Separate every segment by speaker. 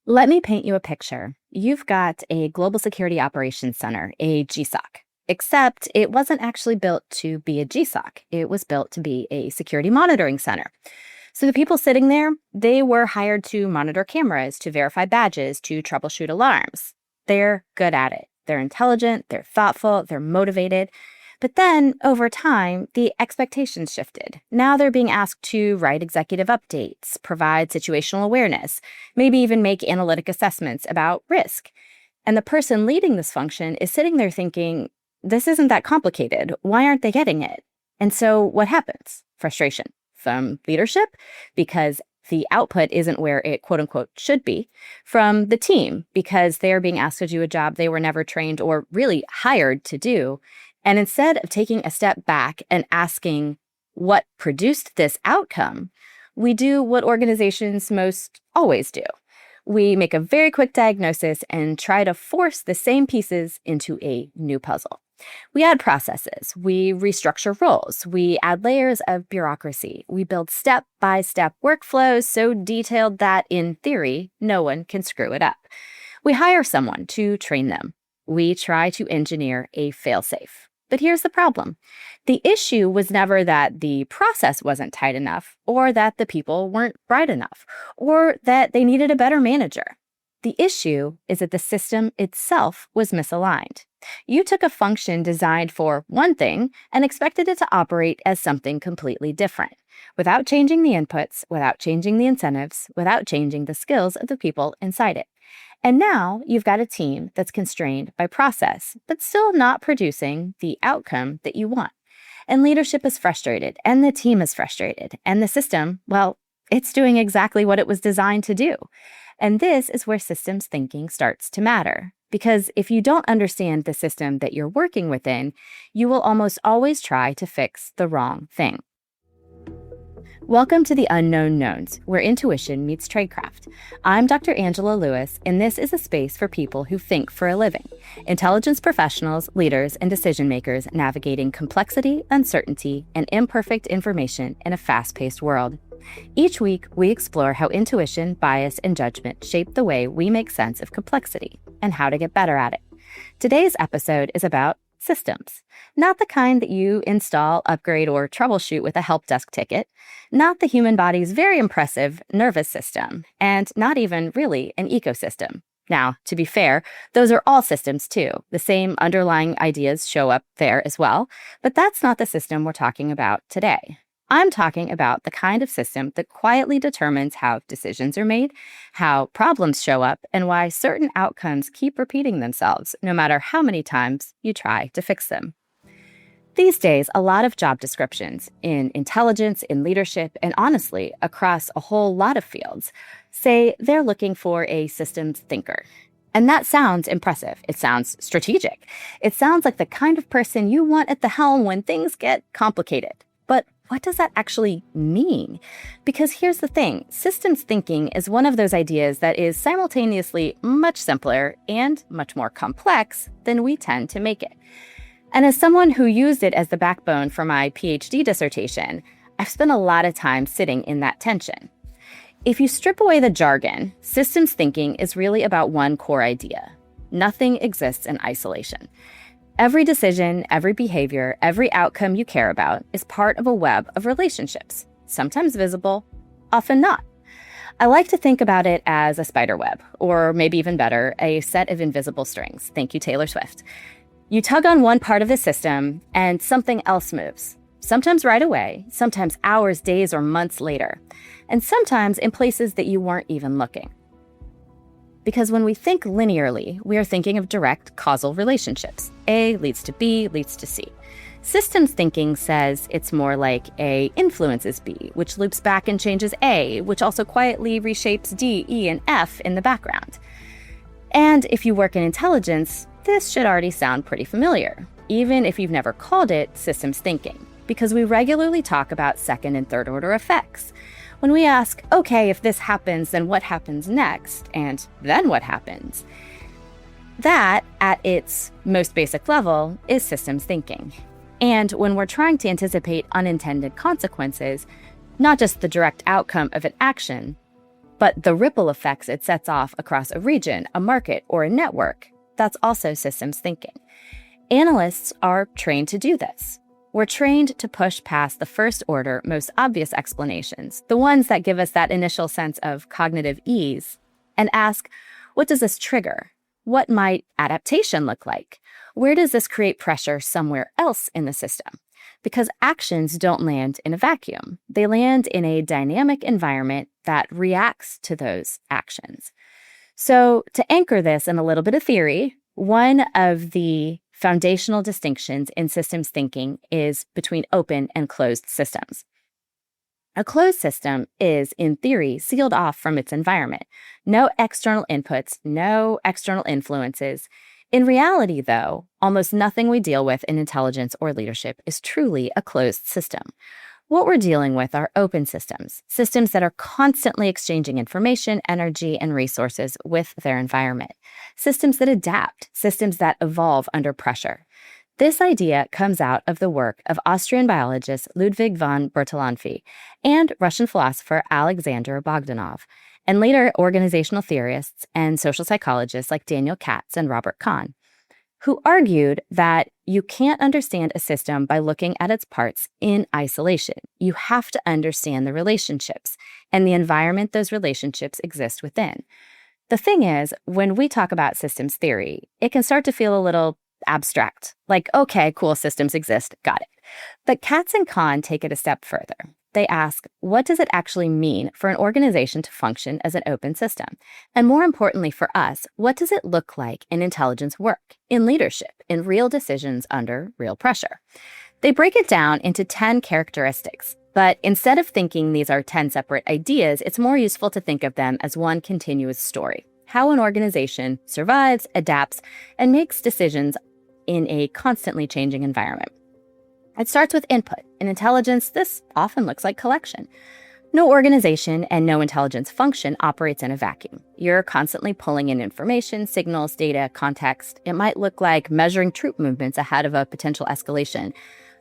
Speaker 1: Let me paint you a picture. You've got a Global Security Operations Center, a GSOC, except it wasn't actually built to be a GSOC. It was built to be a security monitoring center. So the people sitting there, they were hired to monitor cameras, to verify badges, to troubleshoot alarms. They're good at it. They're intelligent, they're thoughtful, they're motivated. But then, over time, the expectations shifted. Now they're being asked to write executive updates, provide situational awareness, maybe even make analytic assessments about risk. And the person leading this function is sitting there thinking, this isn't that complicated. Why aren't they getting it? And so what happens? Frustration from leadership because the output isn't where it quote unquote should be, from the team because they are being asked to do a job they were never trained or really hired to do. And instead of taking a step back and asking what produced this outcome, we do what organizations most always do. We make a very quick diagnosis and try to force the same pieces into a new puzzle. We add processes, we restructure roles, we add layers of bureaucracy, we build step-by-step workflows so detailed that, in theory, no one can screw it up. We hire someone to train them. We try to engineer a fail-safe. But here's the problem. The issue was never that the process wasn't tight enough, or that the people weren't bright enough, or that they needed a better manager. The issue is that the system itself was misaligned. You took a function designed for one thing and expected it to operate as something completely different, without changing the inputs, without changing the incentives, without changing the skills of the people inside it. And now you've got a team that's constrained by process, but still not producing the outcome that you want. And leadership is frustrated, and the team is frustrated, and the system, well, it's doing exactly what it was designed to do. And this is where systems thinking starts to matter. Because if you don't understand the system that you're working within, you will almost always try to fix the wrong thing. Welcome to the Unknown Knowns, where intuition meets tradecraft. I'm Dr. Angela Lewis, and this is a space for people who think for a living. Intelligence professionals, leaders, and decision makers navigating complexity, uncertainty, and imperfect information in a fast-paced world. Each week, we explore how intuition, bias, and judgment shape the way we make sense of complexity and how to get better at it. Today's episode is about systems. Not the kind that you install, upgrade, or troubleshoot with a help desk ticket. Not the human body's very impressive nervous system. And not even really an ecosystem. Now, to be fair, those are all systems too. The same underlying ideas show up there as well. But that's not the system we're talking about today. I'm talking about the kind of system that quietly determines how decisions are made, how problems show up, and why certain outcomes keep repeating themselves, no matter how many times you try to fix them. These days, a lot of job descriptions in intelligence, in leadership, and honestly, across a whole lot of fields, say they're looking for a systems thinker. And that sounds impressive. It sounds strategic. It sounds like the kind of person you want at the helm when things get complicated. But what does that actually mean? Because here's the thing, systems thinking is one of those ideas that is simultaneously much simpler and much more complex than we tend to make it. And as someone who used it as the backbone for my PhD dissertation, I've spent a lot of time sitting in that tension. If you strip away the jargon, systems thinking is really about one core idea. Nothing exists in isolation. Every decision, every behavior, every outcome you care about is part of a web of relationships, sometimes visible, often not. I like to think about it as a spider web, or maybe even better, a set of invisible strings. Thank you, Taylor Swift. You tug on one part of the system, and something else moves. Sometimes right away, sometimes hours, days, or months later, and sometimes in places that you weren't even looking. Because when we think linearly, we are thinking of direct causal relationships. A leads to B, leads to C. Systems thinking says it's more like A influences B, which loops back and changes A, which also quietly reshapes D, E, and F in the background. And if you work in intelligence, this should already sound pretty familiar, even if you've never called it systems thinking, because we regularly talk about second and third order effects. When we ask, okay, if this happens, then what happens next? And then what happens? That, at its most basic level, is systems thinking. And when we're trying to anticipate unintended consequences, not just the direct outcome of an action, but the ripple effects it sets off across a region, a market, or a network, that's also systems thinking. Analysts are trained to do this. We're trained to push past the first order, most obvious explanations, the ones that give us that initial sense of cognitive ease, and ask, what does this trigger? What might adaptation look like? Where does this create pressure somewhere else in the system? Because actions don't land in a vacuum. They land in a dynamic environment that reacts to those actions. So, to anchor this in a little bit of theory, one of the foundational distinctions in systems thinking is between open and closed systems. A closed system is, in theory, sealed off from its environment. No external inputs, no external influences. In reality, though, almost nothing we deal with in intelligence or leadership is truly a closed system. What we're dealing with are open systems, systems that are constantly exchanging information, energy, and resources with their environment, systems that adapt, systems that evolve under pressure. This idea comes out of the work of Austrian biologist Ludwig von Bertalanffy and Russian philosopher Alexander Bogdanov, and later organizational theorists and social psychologists like Daniel Katz and Robert Kahn, who argued that you can't understand a system by looking at its parts in isolation. You have to understand the relationships and the environment those relationships exist within. The thing is, when we talk about systems theory, it can start to feel a little abstract, like, okay, cool, systems exist, got it. But Katz and Kahn take it a step further. They ask, what does it actually mean for an organization to function as an open system? And more importantly for us, what does it look like in intelligence work, in leadership, in real decisions under real pressure? They break it down into 10 characteristics, but instead of thinking these are 10 separate ideas, it's more useful to think of them as one continuous story. How an organization survives, adapts, and makes decisions in a constantly changing environment. It starts with input. In intelligence, this often looks like collection. No organization and no intelligence function operates in a vacuum. You're constantly pulling in information, signals, data, context. It might look like measuring troop movements ahead of a potential escalation,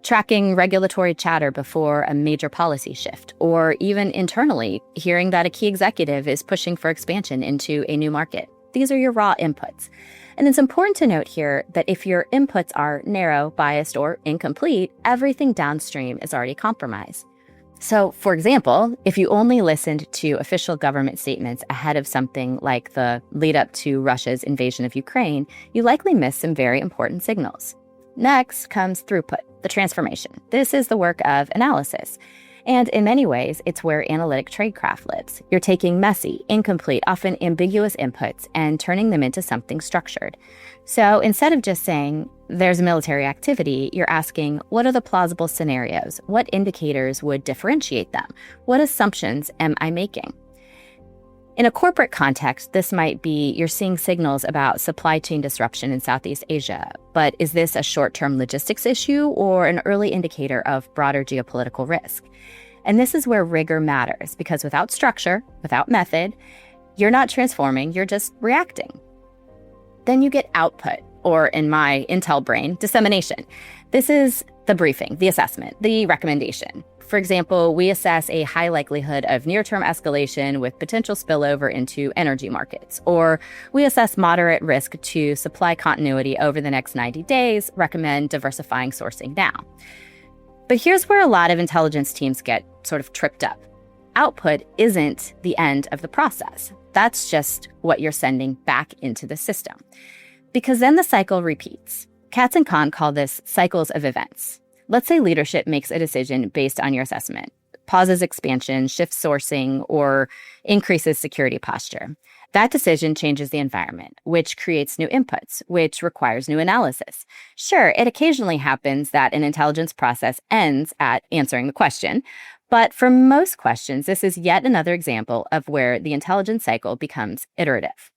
Speaker 1: tracking regulatory chatter before a major policy shift, or even internally, hearing that a key executive is pushing for expansion into a new market. These are your raw inputs. And it's important to note here that if your inputs are narrow, biased, or incomplete, everything downstream is already compromised. So, for example, if you only listened to official government statements ahead of something like the lead up to Russia's invasion of Ukraine, you likely missed some very important signals. Next comes throughput, the transformation. This is the work of analysis. And in many ways, it's where analytic tradecraft lives. You're taking messy, incomplete, often ambiguous inputs and turning them into something structured. So instead of just saying, there's a military activity, you're asking, what are the plausible scenarios? What indicators would differentiate them? What assumptions am I making? In a corporate context, this might be you're seeing signals about supply chain disruption in Southeast Asia, but is this a short-term logistics issue or an early indicator of broader geopolitical risk? And this is where rigor matters, because without structure, without method, you're not transforming, you're just reacting. Then you get output, or in my Intel brain, dissemination. This is the briefing, the assessment, the recommendation. For example, we assess a high likelihood of near-term escalation with potential spillover into energy markets, or we assess moderate risk to supply continuity over the next 90 days, recommend diversifying sourcing now. But here's where a lot of intelligence teams get sort of tripped up. Output isn't the end of the process. That's just what you're sending back into the system. Because then the cycle repeats. Katz and Kahn call this cycles of events. Let's say leadership makes a decision based on your assessment, pauses expansion, shifts sourcing, or increases security posture. That decision changes the environment, which creates new inputs, which requires new analysis. Sure, it occasionally happens that an intelligence process ends at answering the question, but for most questions, this is yet another example of where the intelligence cycle becomes iterative.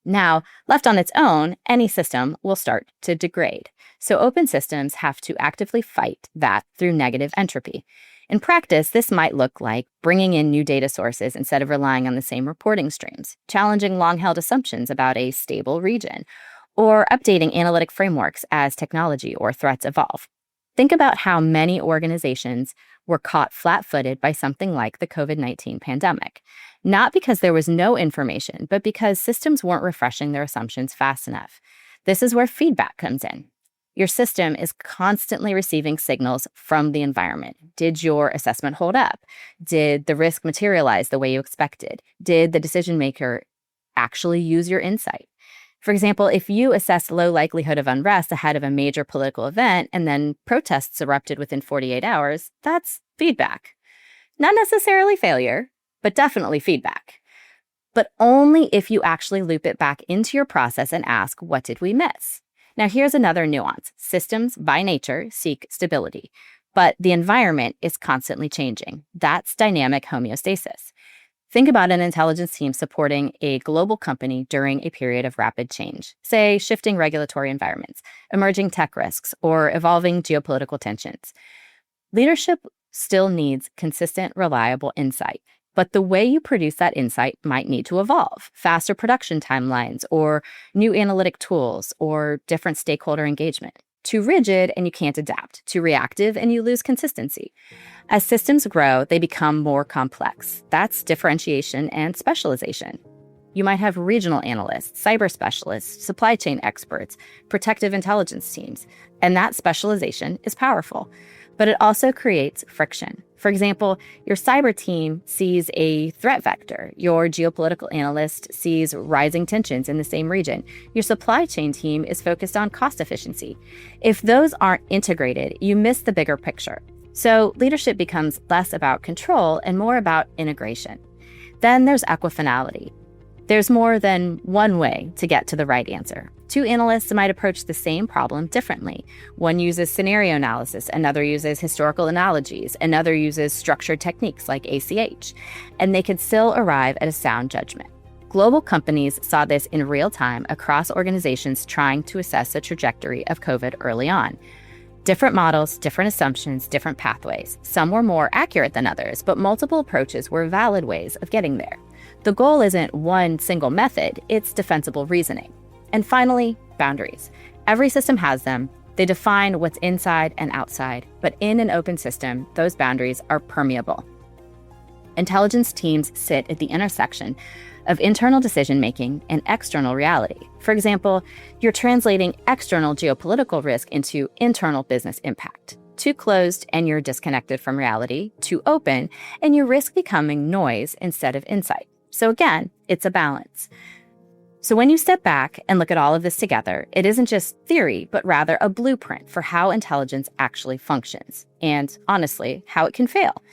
Speaker 1: Now, left on its own, any system will start to degrade. So open systems have to actively fight that through negative entropy. In practice, this might look like bringing in new data sources instead of relying on the same reporting streams, challenging long-held assumptions about a stable region, or updating analytic frameworks as technology or threats evolve. Think about how many organizations were caught flat-footed by something like the COVID-19 pandemic, not because there was no information, but because systems weren't refreshing their assumptions fast enough. This is where feedback comes in. Your system is constantly receiving signals from the environment. Did your assessment hold up? Did the risk materialize the way you expected? Did the decision maker actually use your insight? For example, if you assessed low likelihood of unrest ahead of a major political event and then protests erupted within 48 hours, that's feedback. Not necessarily failure, but definitely feedback. But only if you actually loop it back into your process and ask, what did we miss? Now, here's another nuance. Systems, by nature, seek stability, but the environment is constantly changing. That's dynamic homeostasis. Think about an intelligence team supporting a global company during a period of rapid change, say shifting regulatory environments, emerging tech risks, or evolving geopolitical tensions. Leadership still needs consistent, reliable insight, but the way you produce that insight might need to evolve. Faster production timelines, or new analytic tools, or different stakeholder engagement. Too rigid and you can't adapt. Too reactive and you lose consistency. As systems grow, they become more complex. That's differentiation and specialization. You might have regional analysts, cyber specialists, supply chain experts, protective intelligence teams, and that specialization is powerful. But it also creates friction. For example, your cyber team sees a threat vector. Your geopolitical analyst sees rising tensions in the same region. Your supply chain team is focused on cost efficiency. If those aren't integrated, you miss the bigger picture. So leadership becomes less about control and more about integration. Then there's equifinality. There's more than one way to get to the right answer. Two analysts might approach the same problem differently. One uses scenario analysis, another uses historical analogies, another uses structured techniques like ACH, and they could still arrive at a sound judgment. Global companies saw this in real time across organizations trying to assess the trajectory of COVID early on. Different models, different assumptions, different pathways. Some were more accurate than others, but multiple approaches were valid ways of getting there. The goal isn't one single method, it's defensible reasoning. And finally, boundaries. Every system has them. They define what's inside and outside, but in an open system, those boundaries are permeable. Intelligence teams sit at the intersection of internal decision-making and external reality. For example, you're translating external geopolitical risk into internal business impact. Too closed and you're disconnected from reality. Too open and you risk becoming noise instead of insight. So again, it's a balance. So when you step back and look at all of this together, it isn't just theory, but rather a blueprint for how intelligence actually functions, and honestly, how it can fail.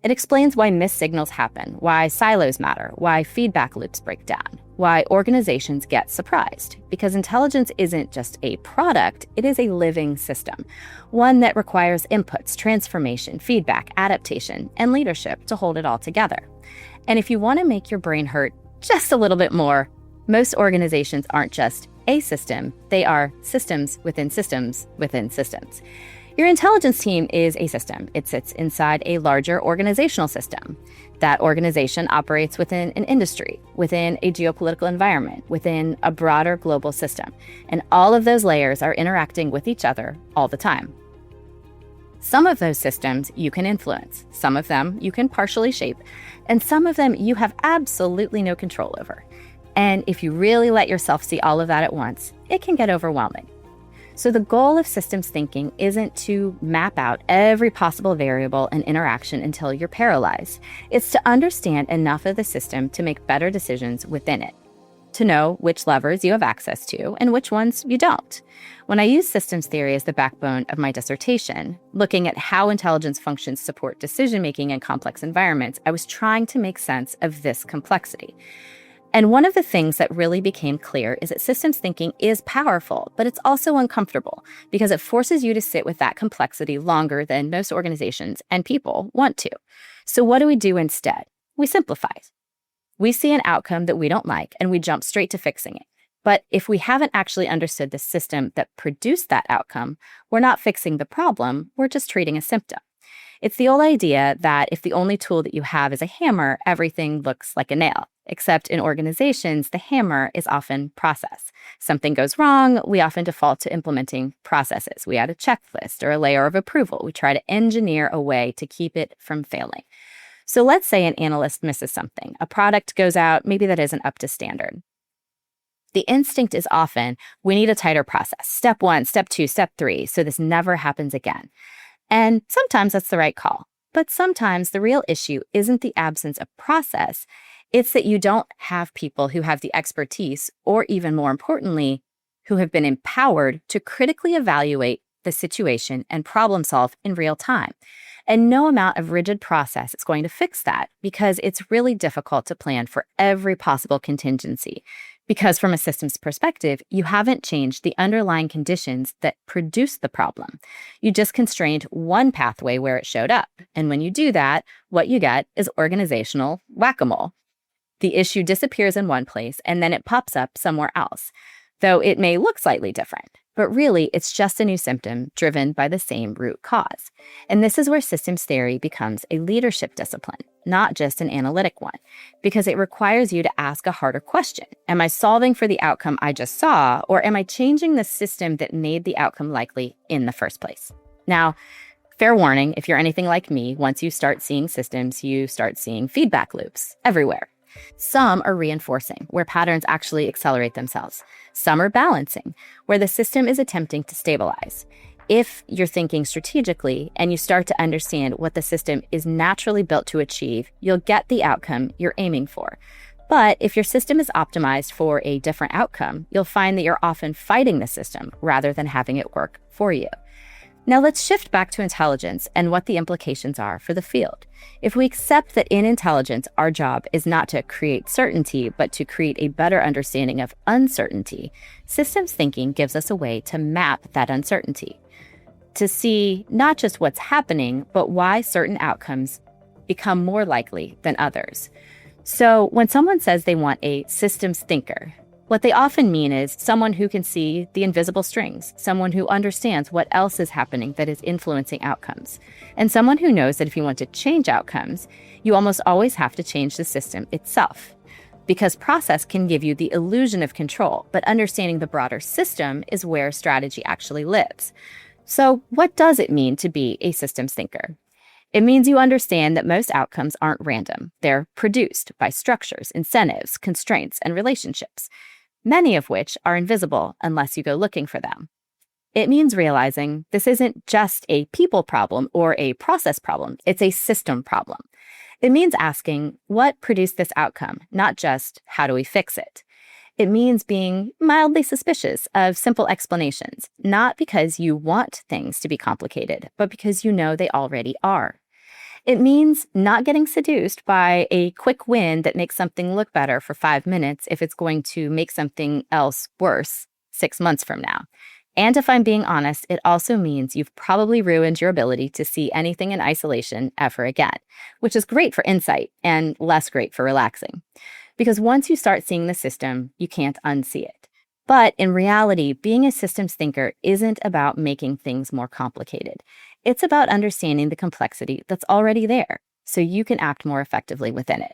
Speaker 1: It explains why missed signals happen, why silos matter, why feedback loops break down, why organizations get surprised. Because intelligence isn't just a product, it is a living system, one that requires inputs, transformation, feedback, adaptation, and leadership to hold it all together. And if you want to make your brain hurt just a little bit more, most organizations aren't just a system, they are systems within systems within systems. Your intelligence team is a system. It sits inside a larger organizational system. That organization operates within an industry, within a geopolitical environment, within a broader global system. And all of those layers are interacting with each other all the time. Some of those systems you can influence, some of them you can partially shape, and some of them you have absolutely no control over. And if you really let yourself see all of that at once, it can get overwhelming. So the goal of systems thinking isn't to map out every possible variable and interaction until you're paralyzed. It's to understand enough of the system to make better decisions within it, to know which levers you have access to and which ones you don't. When I use systems theory as the backbone of my dissertation, looking at how intelligence functions support decision-making in complex environments, I was trying to make sense of this complexity. And one of the things that really became clear is that systems thinking is powerful, but it's also uncomfortable because it forces you to sit with that complexity longer than most organizations and people want to. So what do we do instead? We simplify. We see an outcome that we don't like and we jump straight to fixing it. But if we haven't actually understood the system that produced that outcome, we're not fixing the problem, we're just treating a symptom. It's the old idea that if the only tool that you have is a hammer, everything looks like a nail. Except in organizations, the hammer is often process. Something goes wrong, we often default to implementing processes. We add a checklist or a layer of approval. We try to engineer a way to keep it from failing. So let's say an analyst misses something. A product goes out, maybe that isn't up to standard. The instinct is often, we need a tighter process. Step 1, step 2, step 3, so this never happens again. And sometimes that's the right call. But sometimes the real issue isn't the absence of process. It's that you don't have people who have the expertise, or even more importantly, who have been empowered to critically evaluate the situation and problem solve in real time. And no amount of rigid process is going to fix that, because it's really difficult to plan for every possible contingency. Because from a systems perspective, you haven't changed the underlying conditions that produced the problem. You just constrained one pathway where it showed up. And when you do that, what you get is organizational whack-a-mole. The issue disappears in one place and then it pops up somewhere else, though it may look slightly different. But really, it's just a new symptom driven by the same root cause. And this is where systems theory becomes a leadership discipline, not just an analytic one, because it requires you to ask a harder question. Am I solving for the outcome I just saw, or am I changing the system that made the outcome likely in the first place? Now, fair warning, if you're anything like me, once you start seeing systems, you start seeing feedback loops everywhere. Some are reinforcing, where patterns actually accelerate themselves. Some are balancing, where the system is attempting to stabilize. If you're thinking strategically and you start to understand what the system is naturally built to achieve, you'll get the outcome you're aiming for. But if your system is optimized for a different outcome, you'll find that you're often fighting the system rather than having it work for you. Now let's shift back to intelligence and what the implications are for the field. If we accept that in intelligence, our job is not to create certainty, but to create a better understanding of uncertainty, systems thinking gives us a way to map that uncertainty, to see not just what's happening, but why certain outcomes become more likely than others. So when someone says they want a systems thinker, what they often mean is someone who can see the invisible strings, someone who understands what else is happening that is influencing outcomes, and someone who knows that if you want to change outcomes, you almost always have to change the system itself. Because process can give you the illusion of control, but understanding the broader system is where strategy actually lives. So what does it mean to be a systems thinker? It means you understand that most outcomes aren't random. They're produced by structures, incentives, constraints, and relationships, many of which are invisible unless you go looking for them. It means realizing this isn't just a people problem or a process problem, it's a system problem. It means asking what produced this outcome, not just how do we fix it. It means being mildly suspicious of simple explanations, not because you want things to be complicated, but because you know they already are. It means not getting seduced by a quick win that makes something look better for 5 minutes if it's going to make something else worse 6 months from now. And if I'm being honest, it also means you've probably ruined your ability to see anything in isolation ever again, which is great for insight and less great for relaxing. Because once you start seeing the system, you can't unsee it. But in reality, being a systems thinker isn't about making things more complicated. It's about understanding the complexity that's already there, so you can act more effectively within it.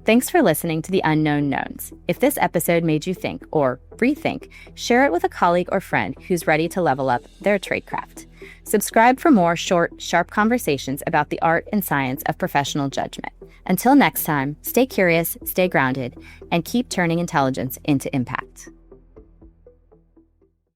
Speaker 1: Thanks for listening to The Unknown Knowns. If this episode made you think or rethink, share it with a colleague or friend who's ready to level up their tradecraft. Subscribe for more short, sharp conversations about the art and science of professional judgment. Until next time, stay curious, stay grounded, and keep turning intelligence into impact.